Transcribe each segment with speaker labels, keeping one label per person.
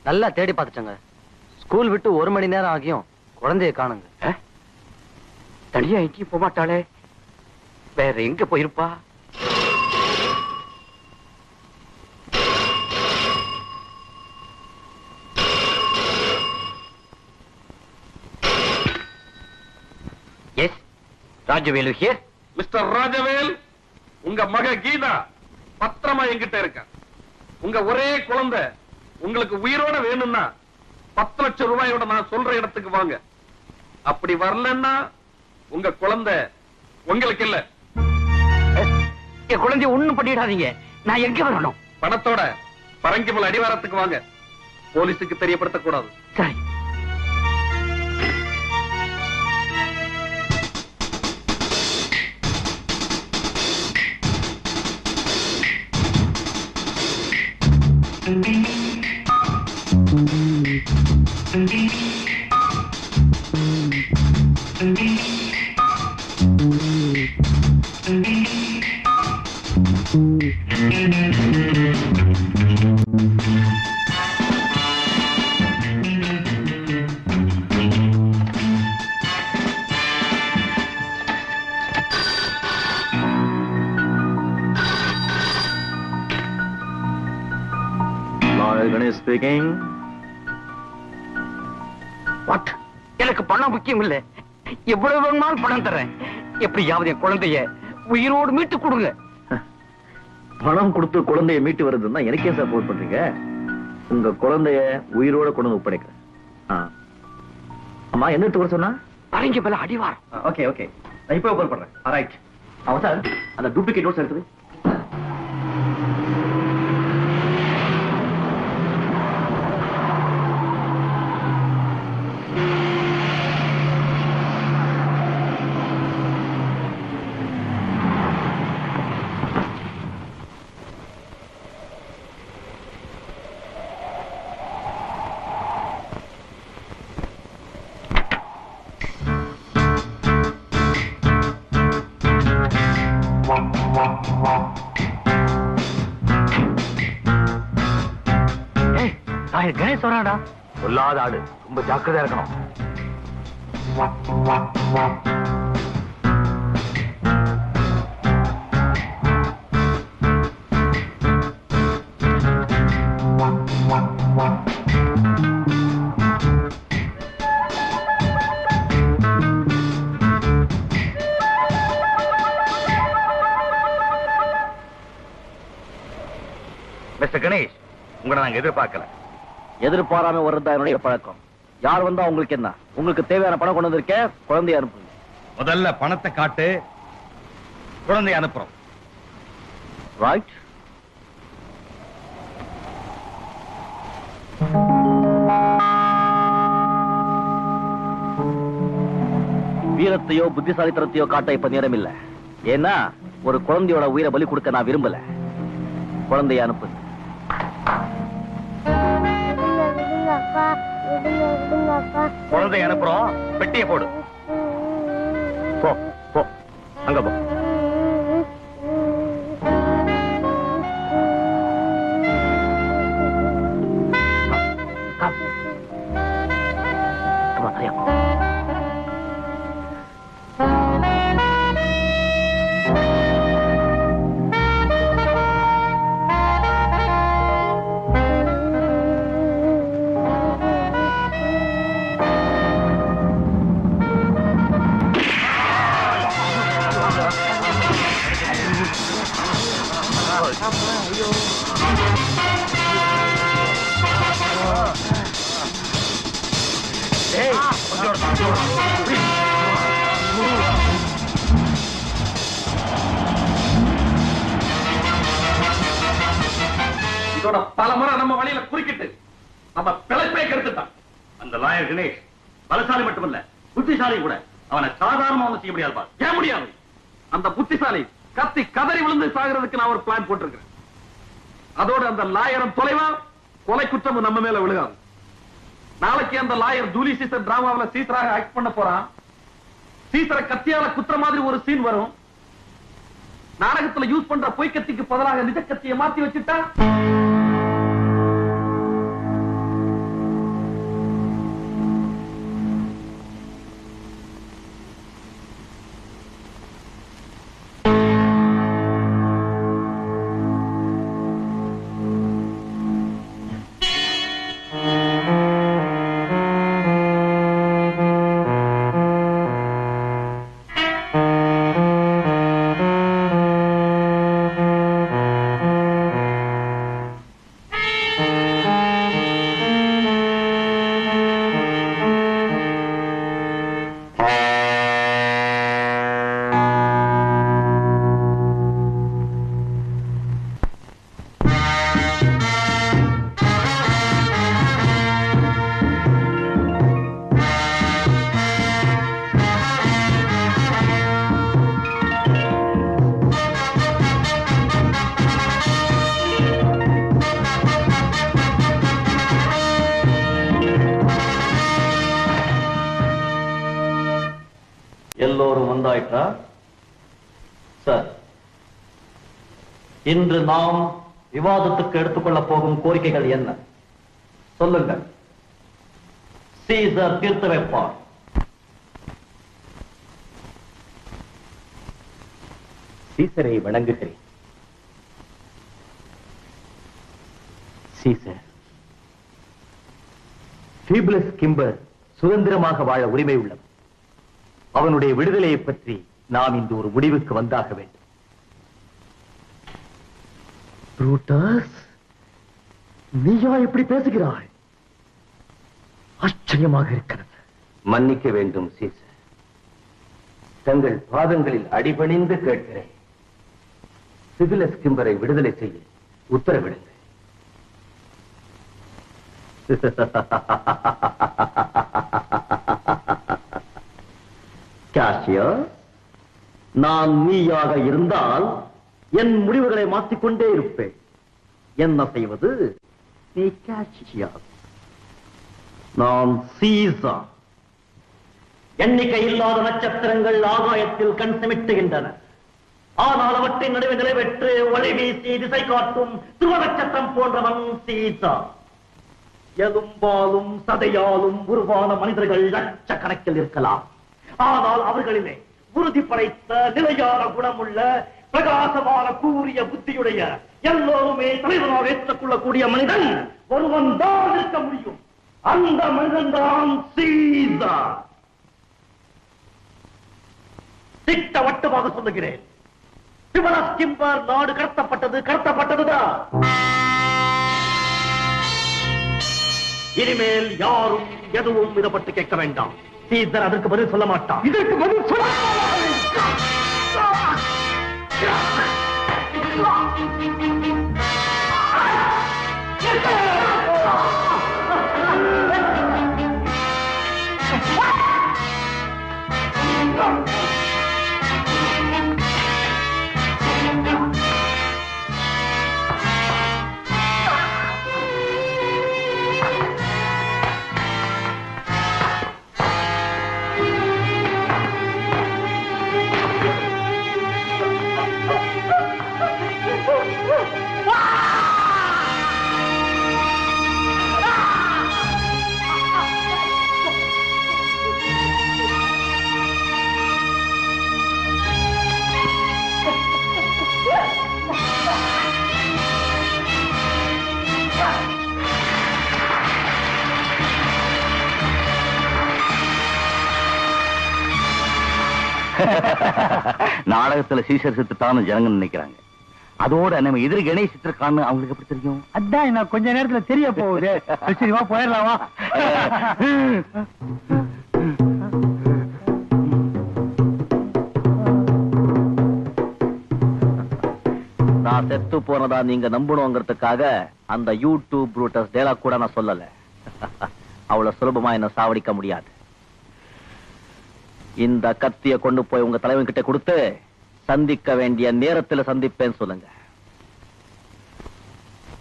Speaker 1: நல்லா தேடி பார்த்துட்டேங்க. ஸ்கூல் விட்டு 1 மணி நேரம் ஆகியும் குழந்தைய காணுங்க.
Speaker 2: தனியா எங்கேயும் போக மாட்டாளே, வேற எங்க போயிருப்பா? Yes, Rajavelu here.
Speaker 3: Mister Rajavel, உங்க மக கீதா பத்திரமா என்கிட்ட இருக்க. உங்க ஒரே குழந்தை உங்களுக்கு உயிரோட வேணும்னா 10 லட்சம் ரூபாயோட நான் சொல்ற இடத்துக்கு வாங்க. அப்படி வரலன்னா உங்க குழந்தை உங்களுக்கு இல்ல.
Speaker 2: என் குழந்தைய ஒண்ணும் பண்ணிடாதீங்க. நான் எங்க வரணும்?
Speaker 3: பணத்தோட பரங்கிமல் அடிவாரத்துக்கு வாங்க. போலீஸுக்கு தெரியப்படுத்தக்கூடாது.
Speaker 2: சரி.
Speaker 1: ஸ்பீக்கிங்.
Speaker 2: வாட்? எனக்கு பணம் முக்கியம் இல்ல. எவ்வளவு வேணுமாலும் பணம் தரேன். எப்படியாவது என் குழந்தைய உயிரோடு மீட்டு கொடுங்க.
Speaker 1: பணம் கொடுத்து குழந்தைய மீட்டு வருதுன்னா எனக்கே சப்போர்ட் பண்றீங்க? உங்க குழந்தைய உயிரோட கொண்டு வந்து ஒப்படைக்கிறேன். அம்மா, என்ன எடுத்து வர சொன்னா?
Speaker 2: பரங்கி மேல அடிவாரம்.
Speaker 1: ஓகே ஓகே, நான் இப்போ ஓபன் பண்றேன். ரைட். அவன் சார் அந்த டூப்ளிகேட் நோட்ஸ் எடுத்து.
Speaker 2: கணேஷ் வராடா.
Speaker 1: சொல்லாத ஆடு, ரொம்ப ஜாக்கிரதையா இருக்கணும்.
Speaker 3: மிஸ்டர் கணேஷ், உங்களை நாங்க எதிர்பார்க்கல.
Speaker 1: எதிர்பாராம வர்றதா என்னுடைய பழக்கம். யார் வந்தா உங்களுக்கு என்ன? உங்களுக்கு தேவையான பணம் கொண்டு வந்திருக்கேன். குழந்தைய அனுப்புங்க.
Speaker 3: முதல்ல பணத்தை காட்டு, குழந்தைய அனுப்புறோம்.
Speaker 1: ரைட். வீரத்தையோ புத்திசாலித்தனத்தையோ காட்ட இப்ப நேரம் இல்ல. ஏன்னா ஒரு குழந்தையோட உயிரை பலி கொடுக்க நான் விரும்பல. குழந்தைய அனுப்புங்க.
Speaker 3: குழந்தைய அனுப்புறோம், பெட்டியை போடு.
Speaker 1: போ போ, அங்க போ.
Speaker 3: இதோட பல முறை நம்ம வழியில குறுக்கிட்டு நம்ம பிழைப்பை கெடுத்துட்டான். அந்த லாயர் கணேஷ் பலசாலி மட்டுமல்ல, புத்திசாலி கூட. அவனை சாதாரணமா ஒண்ணு செய்ய முடியாது. ஏன் முடியாது? அந்த புத்திசாலி கத்தி கதறி விழுந்து சாகிறதுக்கு நான் ஒரு பிளான் போட்டிருக்கிறேன். அதோட அந்த லாயரும் தொலைவா, கொலை குற்றமும் நம்ம மேல விழுகாது. நாளைக்கு அந்த லாயர் ஜூலி சீசர் டிராமாவில் சீசராக ஆக்ட் பண்ண போறான். சீசரை கத்தியால குற்ற மாதிரி ஒரு சீன் வரும். நாடகத்துல யூஸ் பண்ற பொய் கத்திக்கு பதிலாக நிஜ கத்தியை மாத்தி வச்சுட்டா
Speaker 1: எல்லோரும் வந்தாயிற்றா? சார், இன்று நாம் விவாதத்துக்கு எடுத்துக்கொள்ளப் போகும் கோரிக்கைகள் என்ன? சொல்லுங்கள். சீசர் தீர்த்து வைப்பார்.
Speaker 4: சீசரை வணங்குகிறேன். சீசர், பீபிளஸ் கிம்பர் சுதந்திரமாக வாழ உரிமை உள்ளது. அவனுடைய விடுதலையை பற்றி நாம் இன்று ஒரு முடிவுக்கு வந்தாக வேண்டும்.
Speaker 1: புரூட்டஸ், நீயா இப்படி பேசுகிறாய்? ஆச்சரியமாக இருக்கிறது.
Speaker 4: மன்னிக்க வேண்டும் சீசர். தங்கள் பாதங்களில் அடிபணிந்து கேட்கிறேன். பீபிளஸ் கிம்பரை விடுதலை செய்ய உத்தரவிடுங்கள்.
Speaker 1: காசியஸ், நான் நீயாக இருந்தால் என் முடிவுகளை மாற்றிக்கொண்டே இருப்பேன். என்ன செய்வது? நீ காசியஸ், நான் சீசர். எண்ணிக்கை இல்லாத நட்சத்திரங்கள் ஆகாயத்தில் கண் சிமிட்டுகின்றன. ஆனால் அவற்றின் நடுவே நிறைவேற்று ஒளி வீசி திசை காட்டும் துருவ நட்சத்திரம் போன்றவன் சீசர். எலும்பாலும் சதையாலும் உருவான மனிதர்கள் லட்சக்கணக்கில் இருக்கலாம். ஆனால் அவர்களிலே உறுதி படைத்த நிலையான குணமுள்ள பிரகாசமான கூறிய புத்தியுடைய எல்லோருமே தலைவனாக ஏற்றுக்கொள்ளக்கூடிய மனிதன் ஒருவன் தான் இருக்க முடியும். அந்த மனிதன் தான் சீசர். திட்டவட்டமாக சொல்லுகிறேன், பீபிளஸ் கிம்பர் நாடு கடத்தப்பட்டதுதான். இனிமேல் யாரும் எதுவும் இதை பற்றி கேட்க வேண்டாம். சீசர் அதற்கு பதில் சொல்ல மாட்டான். இதற்கு பதில் சொல்ல
Speaker 2: நாடகத்துல சீசர் செத்துட்டான்னு ஜனங்க நினைக்கிறாங்க. அதோட நம்ம எதிரி கணேஷ் செத்துருக்கான்னு அவங்களுக்கு எப்படி தெரியும்?
Speaker 5: அதான் நான் கொஞ்ச நேரத்துல தெரிய போகுது. சரிவா போயிடலாமா?
Speaker 1: நான் செத்து போனதா நீங்க நம்பணுங்கிறதுக்காக அந்த யூடியூப் புரூட்டஸ் டேலாக் கூட நான் சொல்லல. அவ்வளவு சுலபமா என்ன சாவடிக்க முடியாது. இந்த கத்திய கொண்டு போய் உங்க தலைவன் கிட்ட கொடுத்து சந்திக்க வேண்டிய நேரத்துல சந்திப்பேன்னு சொல்லுங்க.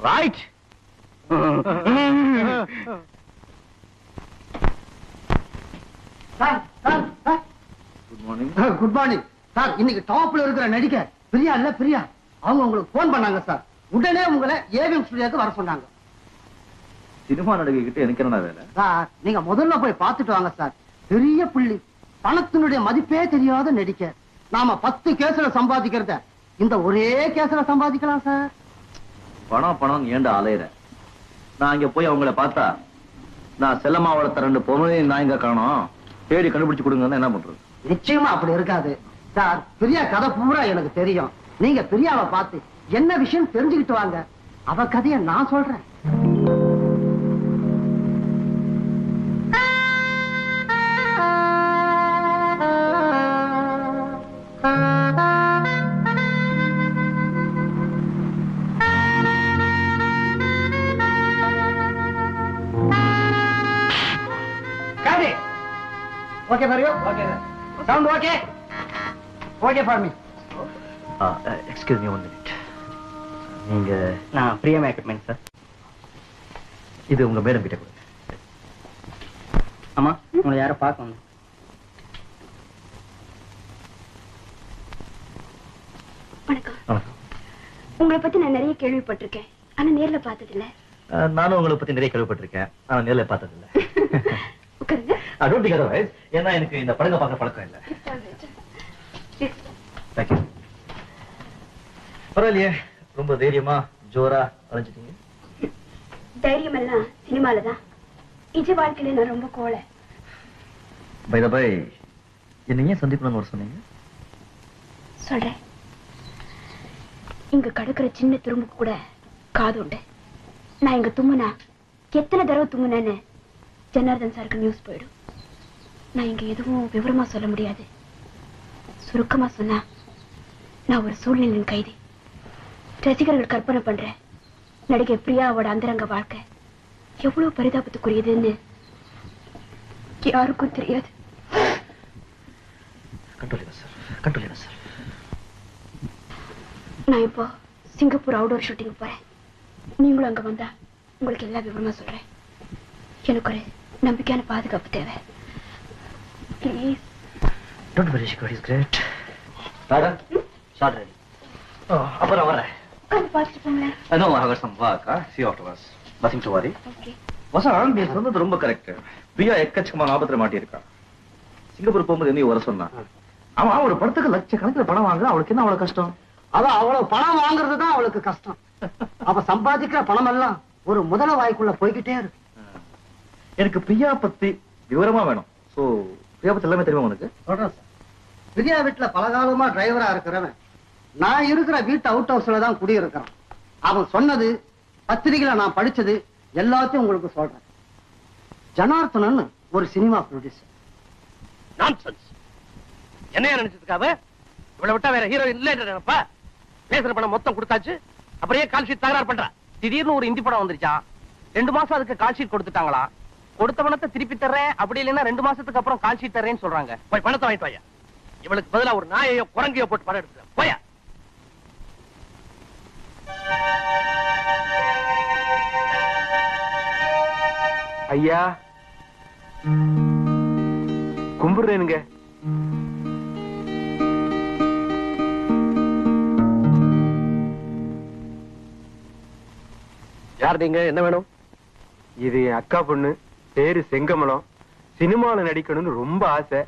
Speaker 1: Right?
Speaker 3: Good morning.
Speaker 5: Good morning sir. இன்னைக்கு டாப்ல இருக்கிற நடிகை பிரியா இல்ல பிரியா, அவங்க உங்களுக்கு போன் பண்ணாங்க சார். உடனே உங்களை ஏவிஎம் ஸ்டுடியோக்கு வர சொன்னாங்க.
Speaker 3: சினிமா நடிகை கிட்ட எனக்கு என்ன வேலை?
Speaker 5: சார், நீங்க முதல்ல போய் பார்த்துட்டு வாங்க சார். பெரிய புள்ளி, பணத்தினுடைய மதிப்பே தெரியாத நடிக்க. நாம 10 கேஸ்ல சம்பாதிக்கிறத இந்த ஒரே கேஸ்ல சம்பாதிக்கலாம் சார்.
Speaker 3: பணம் ஏண்ட அலையிற? நான் இங்க போய் அவங்கள பார்த்தா நான் செல்லம்மா வளர்த்த 2 பொருளையும் நான் இங்க காணோம், தேடி கண்டுபிடிச்சு கொடுங்கன்னு என்ன பண்றது?
Speaker 5: நிச்சயமா அப்படி இருக்காது சார். பிரியா கதை பூரா எனக்கு தெரியும். நீங்க பிரியாவை பார்த்து என்ன விஷயம் தெரிஞ்சுக்கிட்டு வாங்க. அவ கதையை நான் சொல்றேன். Okay for you? Okay. Sound okay? Okay for me.
Speaker 1: Excuse me 1 minute. நீங்க
Speaker 5: நான் பிரியா மேக்கப்மேன் சார்.
Speaker 1: இது உங்க மேடம் கிட்ட கொடுங்க.
Speaker 5: ஆமா, உங்களை யாரை பார்க்கணும்?
Speaker 6: வணக்கம். உங்களை பத்தி நான் நிறைய கேள்விப்பட்டிருக்கேன், ஆனா நேர்ல பார்த்ததில்ல.
Speaker 4: நானும் உங்களை பத்தி நிறைய கேள்விப்பட்டிருக்கேன், ஆனா நேர்ல பார்த்ததில்ல. ஏன்னா எனக்கு இந்த படங்க பார்க்க பழக்கம் இல்ல. பரவாயில்லையே, ரொம்ப தைரியமா ஜோரா அழைச்சிட்டீங்க.
Speaker 6: தைரியம் எல்லாம் சினிமாலதான், நிஜ வாழ்க்கையில நான் ரொம்ப கோலை.
Speaker 4: பை த பை, என்ன ஏன் சந்திக்கணும்னு ஒரு சொன்னீங்க?
Speaker 6: சொல்றேன். இங்க கடக்கிற சின்ன துரும்புக்கு கூட காது உண்டு. நான் இங்க தும்முனா எத்தனை தடவை தும்முனேன்னு ஜனார்தன் சாருக்கு நியூஸ் போயிடும். நான் இங்க எதுவும் விவரமா சொல்ல முடியாது. சுருக்கமா சொன்னா நான் ஒரு சூழ்நிலையின் கைதி. ரசிகர்கள் கற்பனை பண்றேன் நடிகை பிரியாவோட அந்தரங்க வாழ்க்கை எவ்வளவு பரிதாபத்துக்குரியதுன்னு யாருக்கும் தெரியாது. நான் இப்போ சிங்கப்பூர் அவுட்டோர் ஷூட்டிங் போறேன். நீங்களும் அங்க வந்தா உங்களுக்கு எல்லா விவரமா சொல்றேன். எனக்கு ஒரு நம்பிக்கையான பாதுகாப்பு தேவை. Please.
Speaker 4: Don't worry, Shikari is great. Madam, start ready. Oh, அப்புறம் வரேன்.
Speaker 6: உட்கார்ந்து பார்த்துட்டு போங்களேன்.
Speaker 4: No, I have some work. See you afterwards. Nothing to worry.
Speaker 6: Okay.
Speaker 4: Vasan, நீ சொன்னது ரொம்ப கரெக்ட். பிரியா எக்கச்சக்கமான ஆபத்துல மாட்டியிருக்கா. சிங்கப்பூர் போகும்போது என்ன வர சொன்னா? ஆமா, ஒரு படத்துக்கு லட்சக்கணக்கில் பணம் வாங்க அவளுக்கு என்ன அவ்வளவு கஷ்டம்?
Speaker 5: அதான் அவ்வளவு பணம் வாங்குறது தான் அவளுக்கு கஷ்டம். அவ சம்பாதிக்கிற பணம் எல்லாம் ஒரு முதல வாய்க்குள்ள போய்கிட்டே இருக்கு.
Speaker 4: எனக்கு பிரியா பத்தி விவரமா வேணும். சோ பிரியா பத்தி எல்லாமே தெரியுமா உனக்கு?
Speaker 5: சொல்றேன் சார். பிரியா வீட்டுல பலகாலமா டிரைவரா இருக்கிறவன் நான் இருக்கிற வீட்டு அவுட் ஹவுஸ்ல தான் குடியிருக்கிறான். அவன் சொன்னது, பத்திரிகையில நான் படிச்சது எல்லாத்தையும் உங்களுக்கு சொல்றேன். ஜனார்த்தனன் ஒரு சினிமா ப்ரொடியூசர்.
Speaker 2: நான்சென்ஸ். என்னையா நினைச்சதுக்காக இவளை விட்டா வேற ஹீரோ இல்ல நினைப்பா? பேசுற பணம் மொத்தம் கொடுத்தாச்சு, அப்படியே கால் ஷீட் தகராறு பண்றா. திடீர்னு ஒரு இந்தி படம் வந்துருச்சா, 2 மாசம் அதுக்கு கால் ஷீட் கொடுத்துட்டாங்களா. கொடுத்த பணத்தை திருப்பி தர்றேன், அப்படி இல்லைன்னா 2 மாசத்துக்கு அப்புறம் கால் ஷீட் தர்றேன்னு சொல்றாங்க. போய் பணத்தை வாங்கிட்டு வாயா. இவளுக்கு பதிலா ஒரு நாயையோ குரங்கையோ போட்டு படம் எடுத்துறேன். போயா.
Speaker 7: ஐயா கும்பிடுறேனுங்க.
Speaker 2: யார் நீங்க? என்ன வேணும்?
Speaker 7: இது என் அக்கா பொண்ணு, பேரு செங்கமலம். சினிமால நடிக்கணும்னு ரொம்ப ஆசை.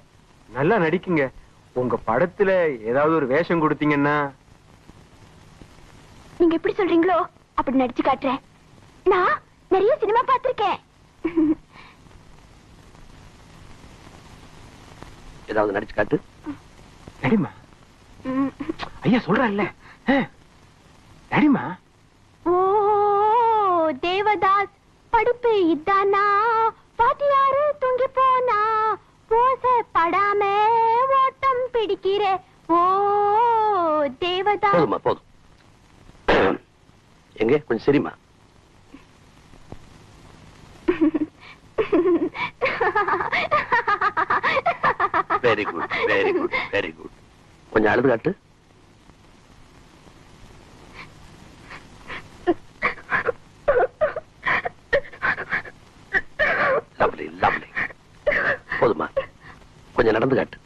Speaker 7: நல்லா நடிக்குங்க. உங்க படத்துல ஏதாவது ஒரு வேஷம் கொடுத்தீங்கன்னா.
Speaker 6: நீங்க எப்படி சொல்றீங்களோ அப்படி நடிச்சு காட்டுறேன். நான் நிறைய சினிமா பார்த்திருக்கேன்.
Speaker 2: ஏதாவது நடிச்சு காட்டு.
Speaker 7: நடிமா. ஐயா சொல்றல்ல, நடிமா.
Speaker 6: ஓ தேவதாஸ், படுப்பு இதானா, பாட்டியாரு தூங்கி போனா, போச படாம ஓட்டம் பிடிக்கிற. ஓ தேவதாஸ்.
Speaker 2: போதுமா, போதும். எங்க கொஞ்சம் சரிமா. Very good, very good, very good. கொஞ்சம் அழுது காட்டு. Lovely, lovely. போதுமா, கொஞ்சம் நடந்து காட்டு.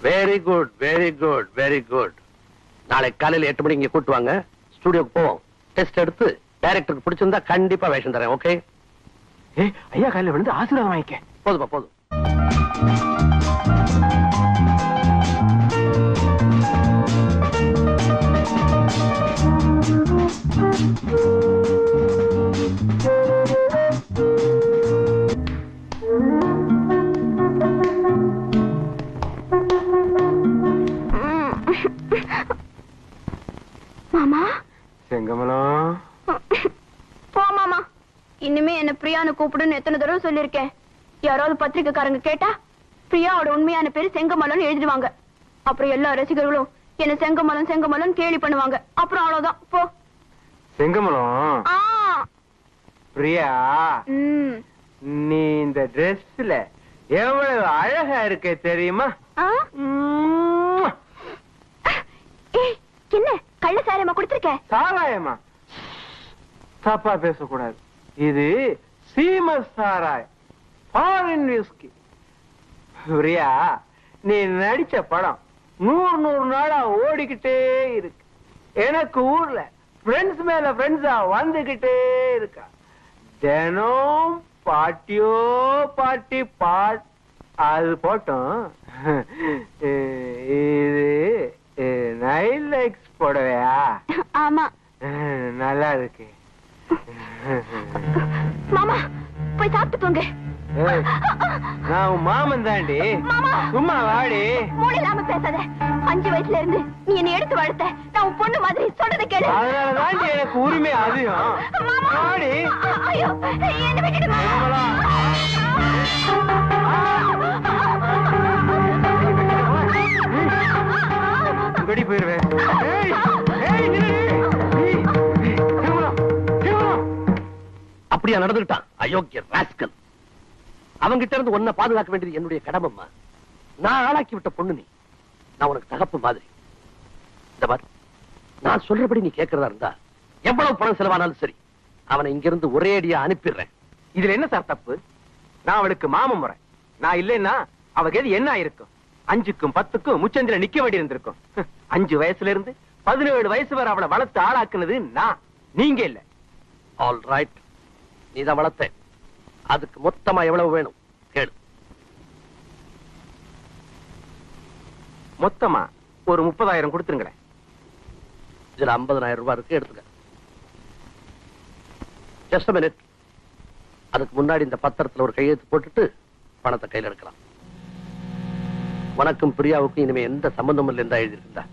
Speaker 2: Very good, very good, very good. நாளை காலையில் 8 மணிக்கு இங்க கூட்டு வாங்க. ஸ்டுடியோக்கு போவோம். டெஸ்ட் எடுத்து டைரக்டருக்கு பிடிச்சிருந்தா கண்டிப்பா வேஷம் தரேன். ஓகே?
Speaker 7: ஐயா காலையில் விழுந்து ஆசீர்வாதம் வாங்கிக்க.
Speaker 2: போதுமா, போதும்.
Speaker 6: மாமா.
Speaker 7: செங்கமலம்.
Speaker 6: போ மாமா. இனிமே என்ன பிரியான்னு கூப்பிடுன்னு எத்தனை தடவை சொல்லிருக்கேன். யாராவது பத்திரிக்கைக்காரங்க கேட்டா பிரியாவோட உண்மையான பேரு செங்கமலம் எழுதிடுவாங்க. அப்புறம் எல்லா ரசிகர்களும் என்ன செங்கமலம் செங்கமலம் கேலி பண்ணுவாங்க. அப்புறம் அவ்வளவுதான். போ.
Speaker 7: செங்கமலம். பிரியா, நீ இந்த ட்ரெஸ்ல எவ்வளவு அழகா இருக்க தெரியுமா?
Speaker 6: என்ன கள்ள சாராயமா குடுத்திருக்க?
Speaker 7: சாராயமா? தப்பா பேசக்கூடாது. இது Sheamus Sarai, foreign whisky. Priya, நீ நடிச்ச படம் 100 நாளா ஓடிக்கிட்டே இருக்கு. எனக்கு ஊர்ல ஃப்ரெண்ட்ஸ் மேல ஃப்ரெண்ட்ஸா வந்துகிட்டே இருக்கா. தினம் பாட்டியோ பாட்டி பாட் அது போட்டோம். இது நைல் எக்ஸ் போடவையா?
Speaker 6: ஆமா.
Speaker 7: நல்லா இருக்கு.
Speaker 6: மாமா போய் சாப்பிட்டு போங்க.
Speaker 7: நான் உன் மாமன் தாண்டி. சும்மா வாடி.
Speaker 6: மூளை இல்லாம பேசாத. 5 வயசுல இருந்து நீ என்னை எடுத்து வளர்த்த. நான் உன் பொண்ணு மாதிரி சொல்றதை கேளு.
Speaker 7: அதனாலதான் எனக்கு உரிமை அதிகம். வாடி.
Speaker 6: ஐயோ என்ன விட்டுடு மாமா.
Speaker 7: வெடி போயிருவேன்.
Speaker 2: அப்படியா நடந்துட்டான் அயோக்கிய ராஸ்கல். அவங்கிட்ட இருந்து உன்னை பாதுகாக்க வேண்டியது என்னுடைய கடமைம்மா. நான் ஆளாக்கி விட்ட பொண்ணு நீ. நான் உனக்கு தகப்பு மாதிரி. இந்த பார், நான் சொல்றபடி நீ கேட்கறதா இருந்தா எவ்வளவு பணம் செலவானாலும் சரி, அவனை இங்கிருந்து ஒரே அடியா அனுப்பிடுறேன்.
Speaker 7: இதுல என்ன சார் தப்பு? நான் அவளுக்கு மாமன் முறை. நான் இல்லைன்னா அவளுக்கு எது என்ன இருக்கும்? 5க்கும் 10க்கும் முச்சந்தில நிக்க வேண்டி இருந்திருக்கும். 5 வயசுல இருந்து 17 வயசு வரை அவளை வளர்த்து ஆளாக்குனது நான், நீங்க இல்ல.
Speaker 2: ஆல் ரைட், நீதான் வளர்த்த. அதுக்கு மொத்தமா எவ்வளவு வேணும் கேளு.
Speaker 7: மொத்தமா ஒரு 30,000 கொடுத்துருங்களேன்.
Speaker 2: இதுல 50,000 ரூபாய் இருக்கு, எடுத்துக்க. Just a minute. அதுக்கு முன்னாடி இந்த பத்திரத்துல ஒரு கையெழுத்து போட்டுட்டு பணத்தை கையில் எடுக்கலாம். உனக்கும் பிரியாவுக்கும் இனிமே எந்த சம்பந்தமும் இல்லை இருந்தா எழுதியிருந்தா.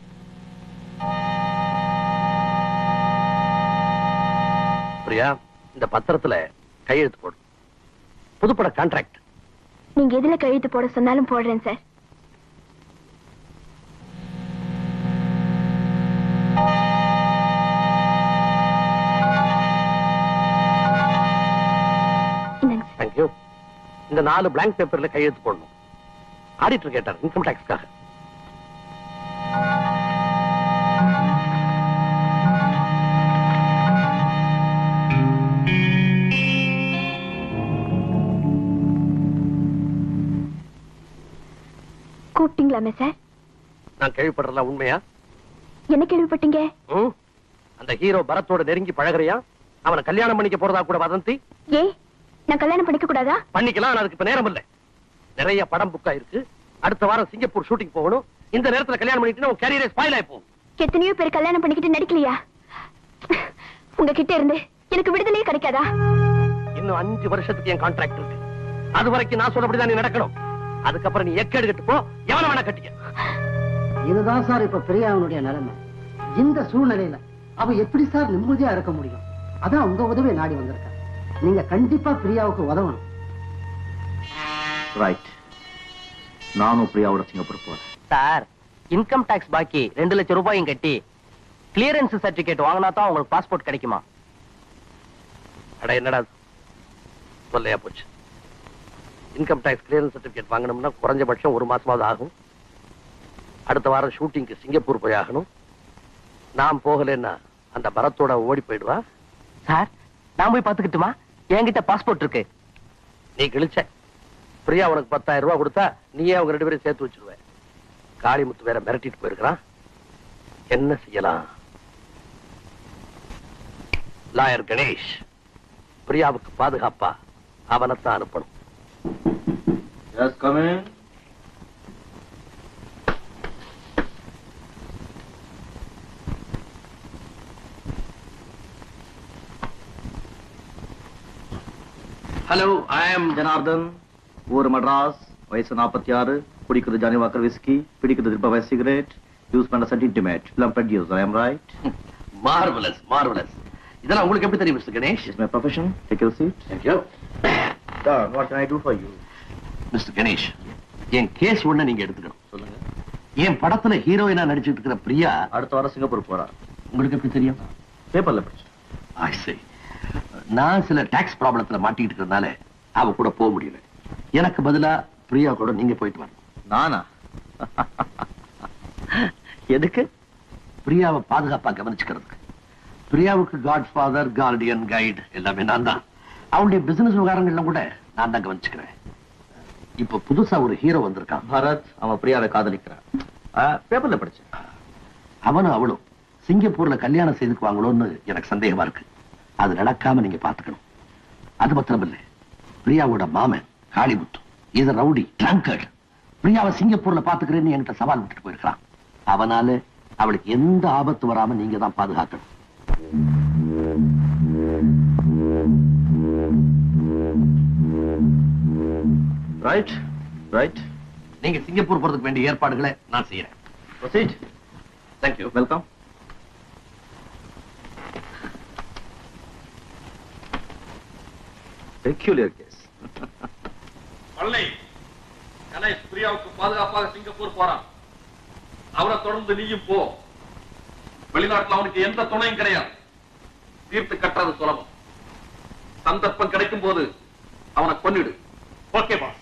Speaker 2: பிரியா, இந்த பத்திரத்துல கையெழுத்து போடு. புதுப்பட கான்ட்ராக்ட்.
Speaker 6: நீங்க எதுல கையெழுத்து போட சொன்னாலும் போடுறேன் சார்.
Speaker 2: தேங்க்யூ. இந்த 4 பிளாங்க் பேப்பர்ல கையெழுத்து போடணும். ஆடிட்டர் கேட்டார் இன்கம் டாக்ஸ்க்காக.
Speaker 6: கூப்பிட்டீங்களாமே சார்?
Speaker 2: நான் கேள்விப்படுறல உண்மையா?
Speaker 6: என்ன கேள்விப்பட்டீங்க?
Speaker 2: அந்த ஹீரோ பரத்தோட நெருங்கி பழகுறியா? அவனை கல்யாணம் பண்ணிக்க போறதா கூட வதந்தி.
Speaker 6: ஏ, நான் கல்யாணம் பண்ணிக்க கூடாதா?
Speaker 2: பண்ணிக்கலாம், அதுக்கு இப்ப நேரம் இல்ல. நிறைய படம் புக்கா இருக்கு. அடுத்த வாரம் சிங்கப்பூர் ஷூட்டிங் போகணும். இந்த நேரத்துல கல்யாணம் பண்ணிட்டு உன் கேரியரே ஸ்பாயில் ஆயி போகும்.
Speaker 6: எத்தனையோ பேர் கல்யாணம் பண்ணிக்கிட்டு நடிக்கலையா? உங்ககிட்ட இருந்து எனக்கு விடுதலையே கிடைக்காதா?
Speaker 2: இன்னும் 5 வருஷத்துக்கு என் கான்ட்ராக்ட் இருக்கு. அது வரைக்கும் நான் சொல்றபடிதான் நீ நடக்கணும். அதுக்கப்புறம் நீ எக்கேடு கட்டு போ, எவன வேணா கட்டிக்க.
Speaker 5: இதுதான் சார் இப்ப பிரியாவுடைய நிலைமை. இந்த சூழ்நிலையில அவ எப்படி சார் நிம்மதியா இருக்க முடியும்? அதான் உங்க உதவியை நாடி வந்திருக்க. நீங்க கண்டிப்பா பிரியாவுக்கு உதவணும்.
Speaker 4: ரைட், நானும் பிரியாவோட சிங்கப்பூர் போறேன்.
Speaker 8: சார், இன்கம் டாக்ஸ் பாக்கி 2 லட்சம் ரூபாயும் கட்டி கிளியரன்ஸ் சர்டிபிகேட் வாங்கினா தான் உங்களுக்கு பாஸ்போர்ட் கிடைக்குமா?
Speaker 2: அட என்னடா சொல்லையா போச்சு. இன்கம் டாக்ஸ் கிளியரன்ஸ் சர்டிபிகேட் வாங்கணும்னா குறைஞ்சபட்சம் 1 மாசமாவது ஆகும். அடுத்த வாரம் ஷூட்டிங்க்கு சிங்கப்பூர் போய் ஆகணும். நான் போகலன்னா அந்த பரத்தோட ஓடி போயிடுவா.
Speaker 8: சார், நான் போய் பாத்துக்கிட்டுமா? என்கிட்ட பாஸ்போர்ட் இருக்கு.
Speaker 2: நீ கிழிச்ச. பிரியா உனக்கு 10,000 ரூபாய் கொடுத்தா நீயே அவங்க 2 பேரும் சேர்த்து வச்சிருவ. காளிமுத்து வேற மிரட்டிட்டு போயிருக்கிறான். என்ன செய்யலாம்? லாயர் கணேஷ் பிரியாவுக்கு பாதுகாப்பா அவனைத்தான் அனுப்பணும்.
Speaker 4: Yes, come in.
Speaker 2: ஹலோ, ஐ ஆம்
Speaker 4: ஜனார்தன். ஊர் மெட்ராஸ், வயசு 46, குடிக்கிறது ஜானி வாக்கர் விஸ்கி, பிடிக்கிறது திருப்ப சிகரெட், யூஸ் பண்ண சட் இன்டிமேட், ஃபிலம் ப்ரொடியூசர். ஐ அம் ரைட்?
Speaker 2: Marvellous, marvellous. இதெல்லாம் உங்களுக்கு எப்படி தெரியும் mister Ganesh?
Speaker 4: It's my profession. Take your seat.
Speaker 2: Thank you.
Speaker 4: Don, what can I do for you?
Speaker 2: Mister Ganesh, என் கேஸ் ஒண்ணு நீங்க எடுத்துக்கணும்.
Speaker 4: சொல்லுங்க.
Speaker 2: என் படத்துல ஹீரோயினா நடிச்சிட்டு இருக்கிற பிரியா
Speaker 4: அடுத்த வாரம் சிங்கப்பூர் போறா.
Speaker 2: உங்களுக்கு எப்படி தெரியும்?
Speaker 4: பேப்பர்ல படிச்சு.
Speaker 2: I see. நான் சில டாக்ஸ் ப்ராப்ளத்துல மாட்டிட்டு இருக்கிறதுனால அவ கூட போக முடியல. எனக்கு பதிலா பிரியா கூட நீங்க போயிட்டு வரணும்.
Speaker 4: நானா? எதுக்கு?
Speaker 2: பிரியாவை பாதுகாப்பா கவனிச்சுக்கிறதுக்கு.
Speaker 9: பிரியாவுக்கு காட் ஃபாதர், கார்டியன், கைடு எல்லாமே நான் தான். அவனுடைய பிசினஸ் விவகாரங்கள்லாம் கூட நான் தான் கவனிச்சுக்கிறேன். இப்ப புதுசா ஒரு ஹீரோ வந்திருக்கான்
Speaker 4: பரத். அவன் பிரியாவை காதலிக்கிறான். பேப்பர்ல படிச்சேன்.
Speaker 9: அவனும் அவளும் சிங்கப்பூர்ல கல்யாணம் செய்துக்குவாங்களோன்னு எனக்கு சந்தேகமா இருக்கு. அது நடக்காம நீங்க பாத்துக்கணும். அது மாத்திரம் இல்ல, பிரியாவோட மாமன் காளிமுத்து இது ரவுடி ட்ரங்கர்ட். பிரியாவை சிங்கப்பூர்ல பாத்துக்கிறேன்னு என்கிட்ட சவால் விட்டுட்டு போயிருக்கான். அவனால அவளுக்கு எந்த ஆபத்து வராம நீங்க தான் பாதுகாக்கணும்.
Speaker 4: Right right.
Speaker 9: நீங்க சிங்கப்பூர் போறதுக்கு வேண்டிய ஏற்பாடுகளை நான் செய்யறேன்.
Speaker 4: Proceed.
Speaker 9: Thank you.
Speaker 4: Welcome. Peculiar case.
Speaker 3: பள்ளி கணேஷ் பிரியாவுக்கு பாதுகாப்பாக சிங்கப்பூர் போறான். அவரை தொடர்ந்து நீயும் போ. வெளிநாட்டுல அவனுக்கு எந்த துணையும் கிடையாது. தீர்த்து கட்டுறது சுலபம். சந்தர்ப்பம் கிடைக்கும் போது அவனை கொன்னிடு. Okay pass.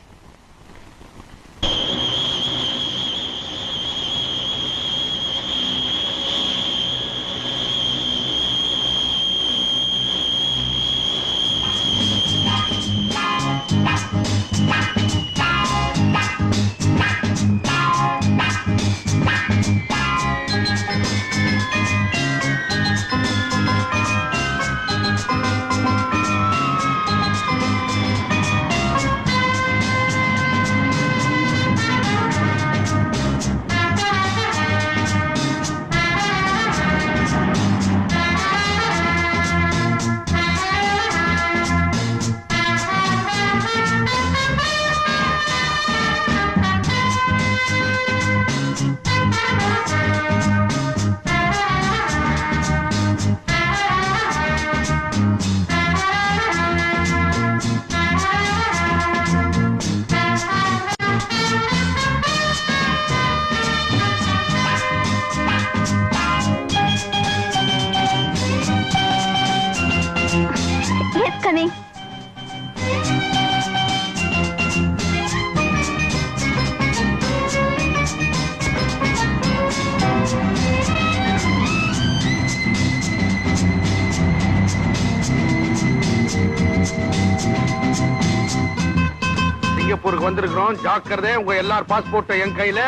Speaker 2: சிங்கப்பூருக்கு வந்திருக்கிறோம். ஜாக்கிரதை. உங்க எல்லார் பாஸ்போர்ட் என் கையில.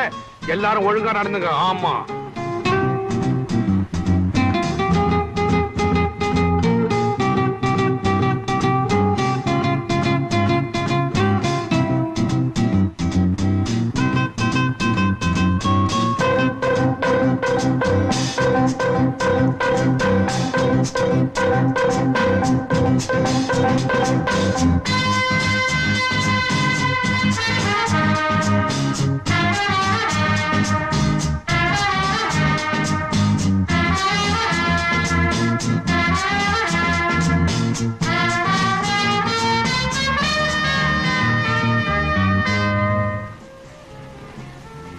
Speaker 2: எல்லாரும் ஒழுங்கா நடந்துங்க. ஆமா.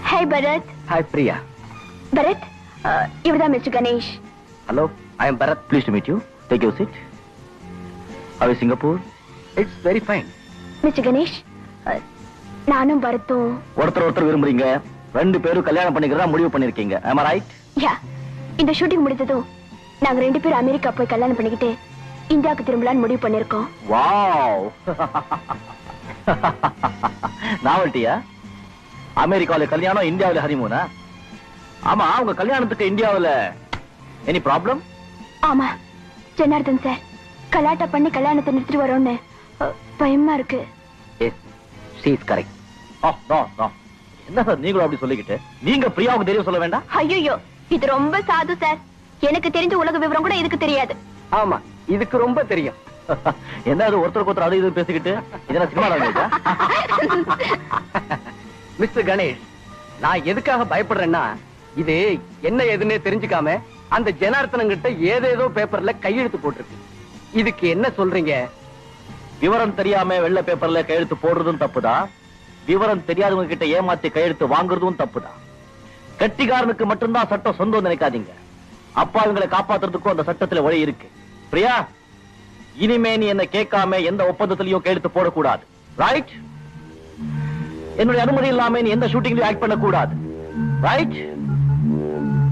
Speaker 6: Hi, Bharat.
Speaker 4: Hi, Priya.
Speaker 6: Bharat, இவர்தான் Mr. Ganesh.
Speaker 4: Hello, I am Bharat. Pleased to meet you. Take your seat. How is Singapore? It's very fine.
Speaker 6: Mr. Ganesh, நானும் பரத்தும்
Speaker 4: ஒருத்தர் விரும்புறீங்க. ரெண்டு பேரும் கல்யாணம் பண்ணிக்கிறதா முடிவு பண்ணிருக்கீங்க. Am I right?
Speaker 6: Yeah. இந்த ஷூட்டிங் முடிஞ்சதும் நாங்க ரெண்டு பேரும் அமெரிக்கா போய் கல்யாணம் பண்ணிக்கிட்டு இந்தியாவுக்கு திரும்பலான்னு முடிவு பண்ணிருக்கோம்.
Speaker 4: Wow. நாவல்ட்டியா? அமெரிக்காவில கல்யாணம், இந்தியாவில ஹனிமூனா? ஆமா, உங்க கல்யாணத்துக்கு இந்தியாவில எனி ப்ராப்ளம்?
Speaker 6: ஆமா, ஜனார்தன் சார் கலாட்டா பண்ணி கல்யாணத்தை நிறுத்திட்டு வரோன்னு பயமா இருக்கு.
Speaker 4: Yes, she is correct. No. என்ன சார் நீங்களும் அப்படி சொல்லிக்கிட்டு? நீங்க பிரியாவுக்கு தெரியும் சொல்ல வேண்டாம்?
Speaker 6: ஐயோ, இது ரொம்ப சாது சார். எனக்கு தெரிஞ்ச உலக விவரம் கூட இதுக்கு தெரியாது.
Speaker 7: ஆமா, இதுக்கு ரொம்ப தெரியும்.
Speaker 4: என்ன அது ஒருத்தருக்கு ஒருத்தர் அது இது பேசிக்கிட்டு? இதெல்லாம் சினிமா லாங்குவேஜா?
Speaker 7: மிஸ்டர் கணேஷ், நான் எதுக்காக பயப்படுறேன்னா, இது என்ன ஏதுன்னே தெரிஞ்சுக்காம அந்த ஜனார்த்தனம் கிட்ட ஏதேதோ பேப்பர்ல கையெழுத்து போட்டிருக்கு. இதுக்கு என்ன சொல்றீங்க?
Speaker 4: விவரம் தெரியாம வெள்ளை பேப்பர்ல கையெழுத்து போடுறதும் தப்புதான். விவரம் தெரியாதவங்க கிட்ட ஏமாத்தி கையெழுத்து வாங்குறதும் தப்புதான். கட்டிக்காரனுக்கு மட்டும்தான் சட்டம் சொந்தம் நினைக்காதீங்க. அப்பாவிங்களை காப்பாத்துறதுக்கும் அந்த சட்டத்துல வழி இருக்கு. பிரியா, இனிமே நீ என்ன கேட்காம எந்த ஒப்பந்தத்திலையும் கையெழுத்து போடக்கூடாது. ரைட்? என்னுடைய அனுமதி இல்லாம நீ எந்த ஷூட்டிங்லயும் ஆக்ட் பண்ணக்கூடாது. ரைட்?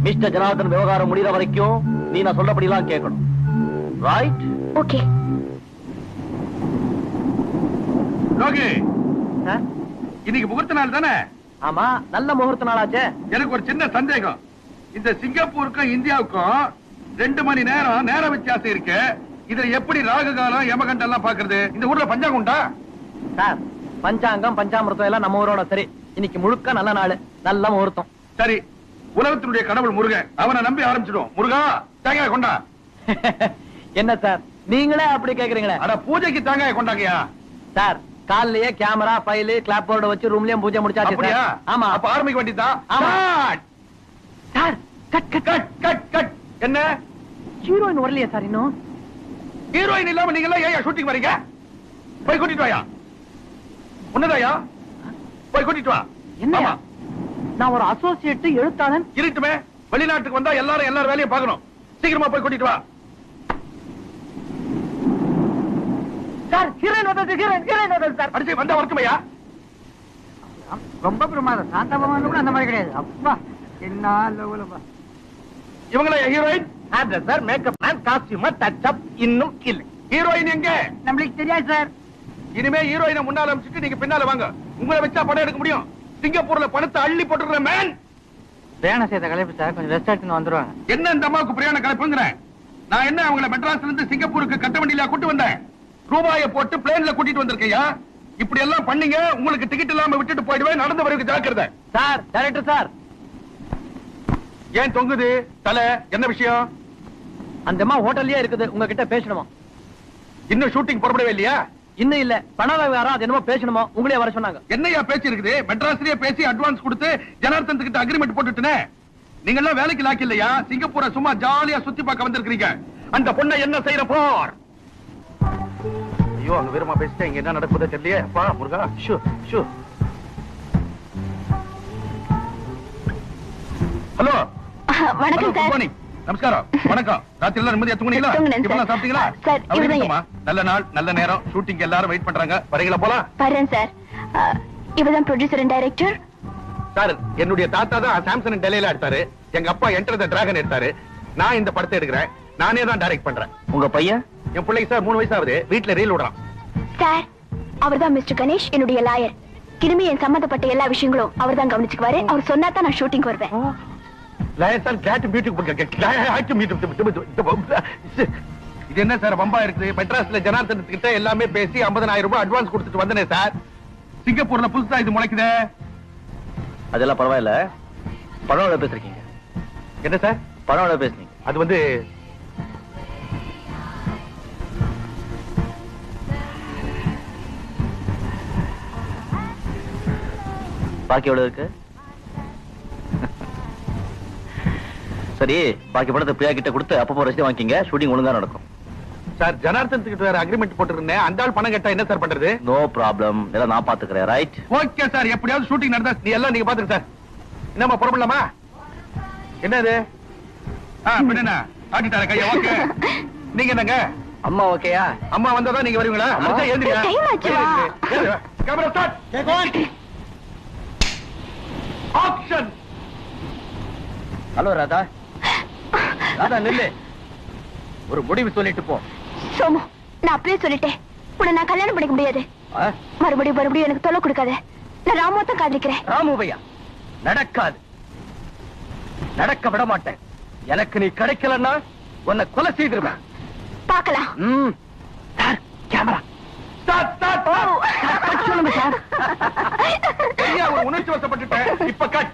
Speaker 4: மிஸ்டர் ஜனார்தன் விவகாரம் முடிகிற வரைக்கும் நீ நான் சொல்றபடிலாம் கேட்கணும். ரைட்?
Speaker 6: ஓகே.
Speaker 3: யோகி, இன்னைக்கு முகூர்த்த நாள் தானே?
Speaker 8: ஆமா, நல்ல முகூர்த்த நாளாச்சே.
Speaker 3: எனக்கு ஒரு சின்ன சந்தேகம். இந்த சிங்கப்பூருக்கும் இந்தியாவுக்கும் 2 மணி நேரம் நேர வித்தியாசம் இருக்கு. இதுல எப்படி ராகு காலம் யமகண்டம் எல்லாம் பாக்குறது? இந்த ஊர்ல பஞ்சாங்கம் உண்டா?
Speaker 8: சார், பஞ்சாங்கம் பஞ்சாமிர்தம் எல்லாம் நம்ம ஊரோட சரி. இன்னைக்கு முழுக்க நல்ல நாள், நல்ல முகூர்த்தம்.
Speaker 3: சரி, உலகத்தினுடைய கடவுள் முருகன், அவனை நம்பி ஆரம்பிச்சிடும். முருகா, தேங்காய் கொண்டா.
Speaker 8: என்ன சார் நீங்களே அப்படி கேக்குறீங்களே?
Speaker 3: அட, பூஜைக்கு தேங்காய் கொண்டாங்கயா.
Speaker 8: சார், காலையிலேயே கேமரா, ஃபைல், கிளாப் போர்டு வச்சு ரூம்லயும் பூஜை முடிச்சாச்சு.
Speaker 3: அப்படியா?
Speaker 8: ஆமா.
Speaker 3: அப்ப ஆரம்பிக்க வேண்டியதுதான்.
Speaker 8: ஆமா.
Speaker 3: Sir, cut cut cut cut cut. என்ன
Speaker 8: ஹீரோயின் வரலையா சார் இன்னும்?
Speaker 3: ஹீரோயின் இல்லாம நீங்க எல்லாம் ஏன் ஷூட்டிங் வரீங்க? போய் கூட்டிட்டு வாயா. உன்னதாயா, போய் கூட்டிட்டு வா.
Speaker 8: என்ன?
Speaker 3: ஆமா.
Speaker 8: நான் ஒரு அசோசியேட் எழுத்தாளன்.
Speaker 3: இருட்டுமே, வெளிநாட்டுக்கு வந்தா எல்லாரும் வேலையும் பார்க்கணும். சீக்கிரமா போய் கூட்டிட்டு வா.
Speaker 8: சார், ஹீரோயின் வந்தது சார்.
Speaker 3: அடிச்சு வந்தா வரட்டுமையா?
Speaker 5: ரொம்ப பிரமாதம். சாந்தபவன் கூட அந்த மாதிரி கிடையாது. அப்பா என்ன
Speaker 3: இவங்கள heroine?
Speaker 8: Sir, makeup man, costumer, touch up இன்னும் இல்லை.
Speaker 3: ஹீரோயின் எங்க?
Speaker 5: நம்மளுக்கு தெரியாது சார்.
Speaker 3: இனிமே ஹீரோயினை முன்னால அமைச்சிட்டு நீங்க பின்னால வாங்க. உங்களை வச்சா படம் எடுக்க முடியும். சிங்கப்பூர்ல பணத்தை அள்ளி போட்டுக்கிற மேன்.
Speaker 5: பிரயாணம் செய்த கலைப்பு சார், கொஞ்சம் ரெஸ்ட் எடுத்துன்னு வந்துருவாங்க.
Speaker 3: என்ன இந்த அம்மாவுக்கு பிரயாண கலைப்புங்கிறேன்? நான் என்ன அவங்கள மெட்ராஸ்ல இருந்து சிங்கப்பூருக்கு கட்ட வண்டியில கூட்டு வந்தேன்? ரூபாயை போட்டு பிளேன்ல கூட்டிட்டு வந்திருக்கையா? இப்படி எல்லாம் பண்ணீங்க, உங்களுக்கு டிக்கெட் இல்லாம விட்டுட்டு போயிடுவேன். நடந்து வரவுக்கு ஜாக்கிரதை.
Speaker 8: Sir, director sir.
Speaker 3: ஏன் தொங்குது தலை? என்ன விஷயம்?
Speaker 8: அந்த அம்மா ஹோட்டல்லயே இருக்குது, உங்ககிட்ட பேசணுமா?
Speaker 3: இன்னும் ஷூட்டிங் புறப்படவே இல்லையா?
Speaker 8: இன்னும் இல்ல, பண விவகாரம், அது என்னமோ பேசணுமோ, உங்களே வர சொன்னாங்க.
Speaker 3: என்னையா பேச்சு இருக்குது? மெட்ராஸ்லயே பேசி அட்வான்ஸ் கொடுத்து ஜனார்த்தன் கிட்ட அக்ரிமெண்ட் போட்டுட்டேனே. நீங்க எல்லாம் வேலைக்கு லாக்கி இல்லையா? சிங்கப்பூரை சும்மா ஜாலியா சுத்தி பார்க்க வந்திருக்கீங்க. அந்த பொண்ணை என்ன செய்யற போர்? ஐயோ, அங்க வீரமா பேசிட்டேன். இங்க என்ன நடக்குதோ தெரியலையே. அப்பா முருகா, ஷூ ஷூ. ஹலோ,
Speaker 6: வணக்கம் சார்.
Speaker 3: Good morning. நமஸ்காரம். வணக்கம். ராத்திரி எல்லாம் நிம்மதியா தூங்குனீங்களா?
Speaker 6: தூங்குனேன் சார்.
Speaker 3: இப்பெல்லாம் சாப்பிட்டீங்களா?
Speaker 6: சார்,
Speaker 3: அப்படி
Speaker 6: இவர்தான்
Speaker 3: இருக்குமா? நல்ல நாள், நல்ல நேரம். ஷூட்டிங் எல்லாரும் வெயிட் பண்றாங்க. வரீங்களா போலாம்?
Speaker 6: வரேன் சார். இவர்தான் ப்ரொடியூசர் அண்ட் டைரக்டர்.
Speaker 3: சார், என்னுடைய தாத்தா தான் சாம்சங் டெல்லியில எடுத்தாரு. எங்க அப்பா என்டர் தி டிராகன் எடுத்தாரு. நான் இந்த படத்தை எடுக்கிறேன். நானே தான் டைரக்ட் பண்றேன்.
Speaker 4: உங்க பையன்?
Speaker 3: என் பிள்ளைக்கு சார் 3 வயசு ஆகுது. வீட்டுல ரீல் விடுறான்.
Speaker 6: சார், அவர்தான் மிஸ்டர் கணேஷ், என்னுடைய லாயர். இனிமே என் சம்பந்தப்பட்ட எல்லா விஷயங்களும் அவர்தான் கவனிச்சுக்குவாரு. அவர் சொன்னா தான் நான் ஷூட்டிங் வருவேன்.
Speaker 3: இது என்ன சார் பம்பா இருக்குது? மெட்ராஸ்ல ஜனார்த்தன் கிட்ட எல்லாமே பேசி 50,000 ரூபாய் அட்வான்ஸ் கொடுத்துட்டு வந்தனே சார். சிங்கப்பூர்ல புதுசா இது முளைக்குதே.
Speaker 4: அதெல்லாம் பரவாயில்ல. பணம் பேசுறீங்க.
Speaker 3: என்ன சார்
Speaker 4: பணம் பேசுறீங்க?
Speaker 3: அது வந்து
Speaker 4: பாக்கி எவ்வளவு இருக்கு? சரி, பாக்கி பணத்தை பிரியா கிட்ட கொடுத்து அப்பப்போ ரசீது வாங்கிங்க. ஷூட்டிங் ஒழுங்கா நடக்கும்.
Speaker 3: சார், ஜனார்த்தன் கிட்ட வேற அக்ரிமெண்ட் போட்டுருந்தேன். அந்த ஆள் பணம் கேட்டா என்ன சார் பண்றது?
Speaker 4: நோ ப்ராப்ளம், எல்லாம் நான் பாத்துக்கிறேன். ரைட்?
Speaker 3: ஓகே சார், எப்படியாவது ஷூட்டிங் நடந்தா நீ எல்லாம் நீங்க பாத்துங்க சார். என்னமா புறப்படலாமா? என்னது? என்ன ஆட்டிட்டார கையா? ஓகே. நீங்க என்னங்க?
Speaker 8: அம்மா ஓகேயா?
Speaker 3: அம்மா வந்தாதான் நீங்க வருவீங்களா?
Speaker 6: Time ஆச்சுடா.
Speaker 3: Camera start. Action.
Speaker 8: Hello Radha. Radha நில்லு. ஒரு முடிவு சொல்லிட்டு போ.
Speaker 6: சோமு, நான் அப்படியே சொல்லிட்டேன். உன்னை நான் கல்யாணம் பண்ணிக்க முடியாது. மறுபடியும் எனக்கு தொல்லை கொடுக்காத. நான் ராமுவத்தான் காதலிக்கிறேன்.
Speaker 8: ராமுவையா? நடக்காது. நடக்க விட மாட்டேன். எனக்கு நீ கிடைக்கலன்னா உன்னை கொலை செய்திருவேன்.
Speaker 6: பார்க்கலாம்.
Speaker 8: Sir, camera
Speaker 3: start start.
Speaker 6: சொல்லுங்க சார்.
Speaker 3: சரியா ஒரு உணர்ச்சி வசப்பட்டுட்டேன். இப்ப கட்.